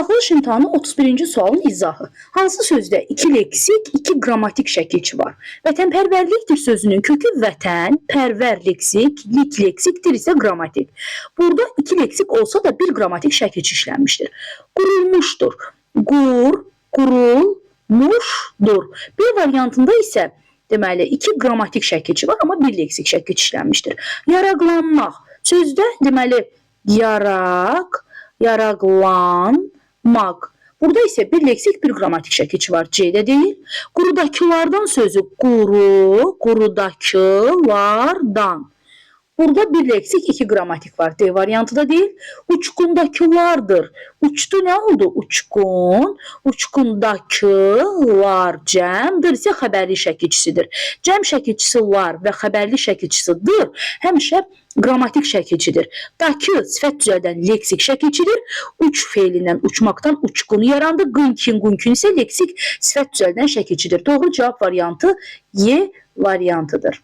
Buraxılış imtahanı 31-ci sualın izahı. Hansı sözdə 2 leksik, 2 qrammatik şəkilçi var? Vətənpərvərlikdir sözünün kökü vətən, pərvər leksik, lik leksikdir isə qrammatik. Burada 2 leksik olsa da bir qrammatik şəkilçi işlənmişdir. Qurulmuşdur. Qurulmuşdur. Bir variantında isə deməli 2 qrammatik şəkilçi var, amma bir leksik şəkilçi işlənmişdir. Yaraqlanmaq. Sözdə deməli yaraqlanmaq. Burada isə bir leksik, bir qrammatik şəkilçi var. C-də deyil. Qurudakılardan sözü qurudakılardan. Burada bir leksik, 2 qrammatik var. D variantı da deyil. Uçqundakılardır. Uçdu nə oldu? Uçqun. Uçqundakılar cəmdir isə xəbərli şəkilçisidir. Cəm şəkilçisi lar və xəbərli şəkilçisidir. Həmişə qrammatik şəkilçidir. Dakı sifət düzəldən leksik şəkilçidir. Uç feilindən uçmaqdan uçqunu yarandı. Qınkin isə leksik sifət düzəldən şəkilçidir. Doğru cavab variantı Y variantıdır.